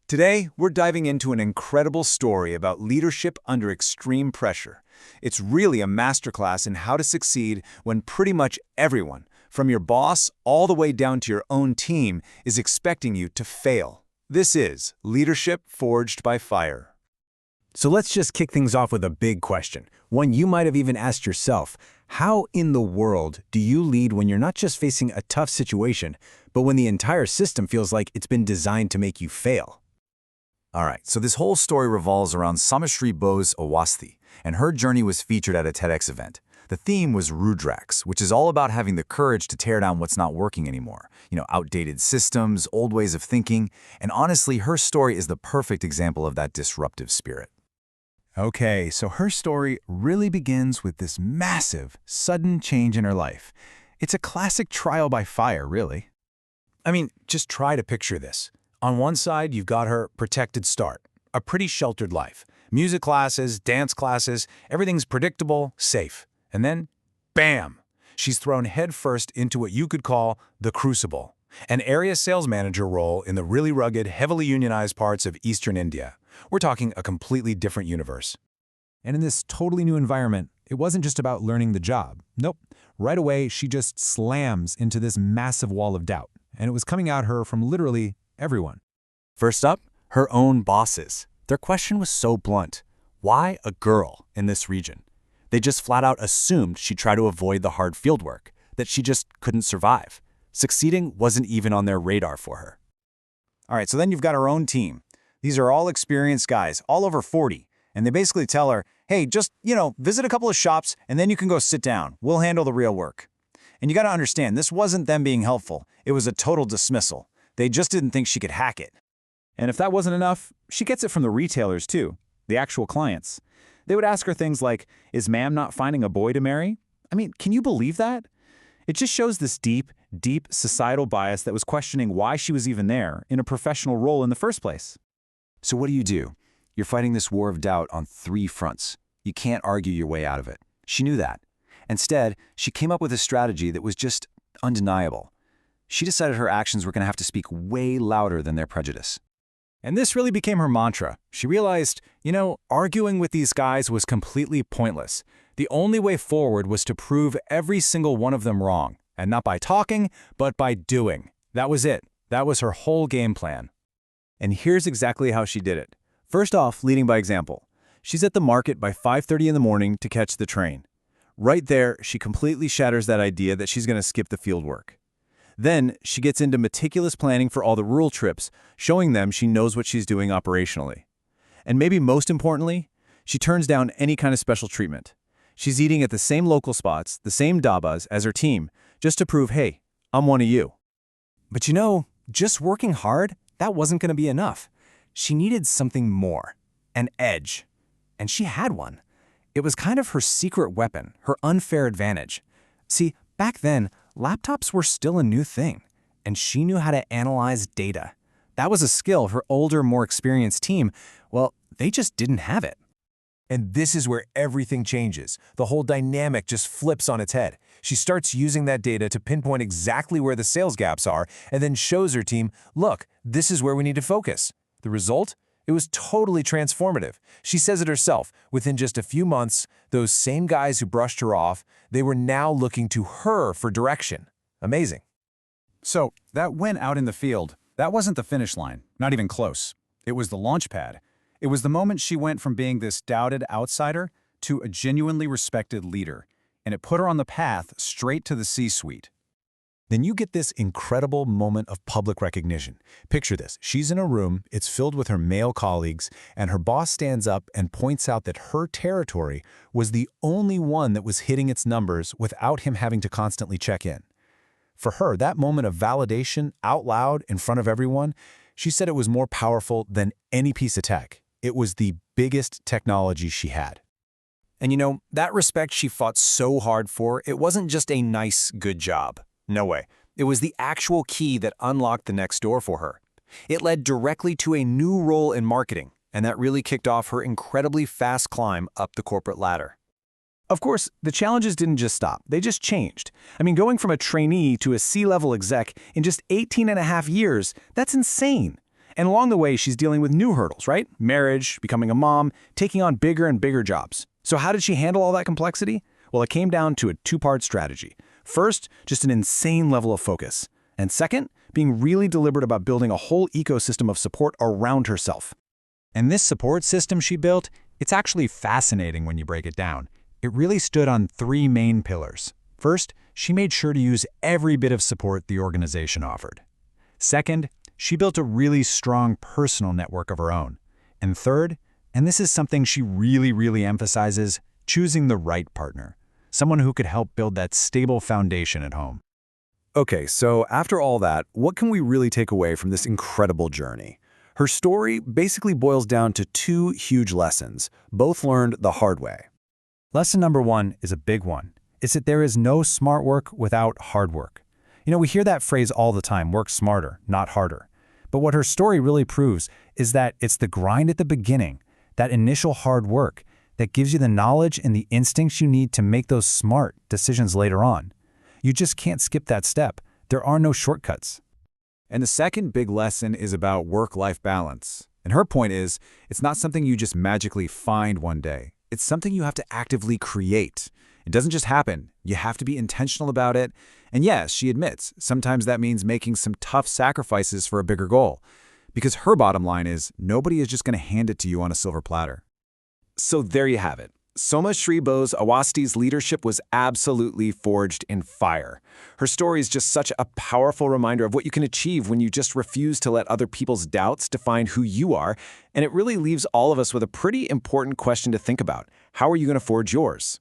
Today, we're diving into an incredible story about leadership under extreme pressure. It's really a masterclass in how to succeed when pretty much everyone, from your boss all the way down to your own team, is expecting you to fail. This is Leadership Forged by Fire. So let's just kick things off with a big question, one you might have even asked yourself. How in the world do you lead when you're not just facing a tough situation, but when the entire system feels like it's been designed to make you fail? All right, so this whole story revolves around Samashri Bose Awasthi, and her journey was featured at a TEDx event. The theme was Rudrax, which is all about having the courage to tear down what's not working anymore. Outdated systems, old ways of thinking, and honestly, her story is the perfect example of that disruptive spirit. Okay, so her story really begins with this massive, sudden change in her life. It's a classic trial by fire, really. I mean, just try to picture this. On one side, you've got her protected start, a pretty sheltered life. Music classes, dance classes, everything's predictable, safe. And then, bam! She's thrown headfirst into what you could call the crucible, an area sales manager role in the really rugged, heavily unionized parts of Eastern India. We're talking a completely different universe. And in this totally new environment, it wasn't just about learning the job. Nope. Right away, she just slams into this massive wall of doubt. And it was coming at her from literally everyone. First up, her own bosses. Their question was so blunt. Why a girl in this region? They just flat out assumed she'd try to avoid the hard fieldwork, that she just couldn't survive. Succeeding wasn't even on their radar for her. All right, so then you've got her own team. These are all experienced guys, all over 40, and they basically tell her, hey, just, visit a couple of shops, and then you can go sit down. We'll handle the real work. And you got to understand, this wasn't them being helpful. It was a total dismissal. They just didn't think she could hack it. And if that wasn't enough, she gets it from the retailers too, the actual clients. They would ask her things like, is ma'am not finding a boy to marry? I mean, can you believe that? It just shows this deep societal bias that was questioning why she was even there in a professional role in the first place. So what do? You're fighting this war of doubt on 3 fronts. You can't argue your way out of it. She knew that. Instead, she came up with a strategy that was just undeniable. She decided her actions were going to have to speak way louder than their prejudice. And this really became her mantra. She realized, arguing with these guys was completely pointless. The only way forward was to prove every single one of them wrong. And not by talking, but by doing. That was it. That was her whole game plan. And here's exactly how she did it. First off, leading by example. She's at the market by 5:30 in the morning to catch the train. Right there, she completely shatters that idea that she's going to skip the field work. Then, she gets into meticulous planning for all the rural trips, showing them she knows what she's doing operationally. And maybe most importantly, she turns down any kind of special treatment. She's eating at the same local spots, the same dabas as her team, just to prove, hey, I'm one of you. But just working hard, that wasn't going to be enough. She needed something more, an edge. And she had one. It was kind of her secret weapon, her unfair advantage. See, back then, laptops were still a new thing, and she knew how to analyze data. That was a skill her older, more experienced team, well, they just didn't have it. And this is where everything changes. The whole dynamic just flips on its head. She starts using that data to pinpoint exactly where the sales gaps are, and then shows her team, look, this is where we need to focus. The result? It was totally transformative. She says it herself. Within just a few months, those same guys who brushed her off, they were now looking to her for direction. Amazing. So, that win out in the field, that wasn't the finish line, not even close. It was the launch pad. It was the moment she went from being this doubted outsider to a genuinely respected leader, and it put her on the path straight to the C-suite. Then you get this incredible moment of public recognition. Picture this. She's in a room, it's filled with her male colleagues, and her boss stands up and points out that her territory was the only one that was hitting its numbers without him having to constantly check in. For her, that moment of validation out loud in front of everyone, she said it was more powerful than any piece of tech. It was the biggest technology she had. And that respect she fought so hard for, it wasn't just a nice, good job. No way. It was the actual key that unlocked the next door for her. It led directly to a new role in marketing, and that really kicked off her incredibly fast climb up the corporate ladder. Of course, the challenges didn't just stop. They just changed. I mean, going from a trainee to a C-level exec in just 18 and a half years, that's insane. And along the way, she's dealing with new hurdles, right? Marriage, becoming a mom, taking on bigger and bigger jobs. So how did she handle all that complexity? Well, it came down to a two-part strategy. First, just an insane level of focus. And second, being really deliberate about building a whole ecosystem of support around herself. And this support system she built, it's actually fascinating when you break it down. It really stood on three main pillars. First, she made sure to use every bit of support the organization offered. Second, she built a really strong personal network of her own. And third, and this is something she really emphasizes, choosing the right partner. Someone who could help build that stable foundation at home. Okay, so after all that, what can we really take away from this incredible journey? Her story basically boils down to two huge lessons, both learned the hard way. Lesson number one is a big one. It's that there is no smart work without hard work. You know, we hear that phrase all the time, work smarter, not harder. But what her story really proves is that it's the grind at the beginning, that initial hard work, that gives you the knowledge and the instincts you need to make those smart decisions later on. You just can't skip that step. There are no shortcuts. And the second big lesson is about work-life balance. And her point is, it's not something you just magically find one day. It's something you have to actively create. It doesn't just happen. You have to be intentional about it. And yes, she admits, sometimes that means making some tough sacrifices for a bigger goal. Because her bottom line is, nobody is just going to hand it to you on a silver platter. So there you have it. Somashri Bose Awasti's leadership was absolutely forged in fire. Her story is just such a powerful reminder of what you can achieve when you just refuse to let other people's doubts define who you are, and it really leaves all of us with a pretty important question to think about. How are you going to forge yours?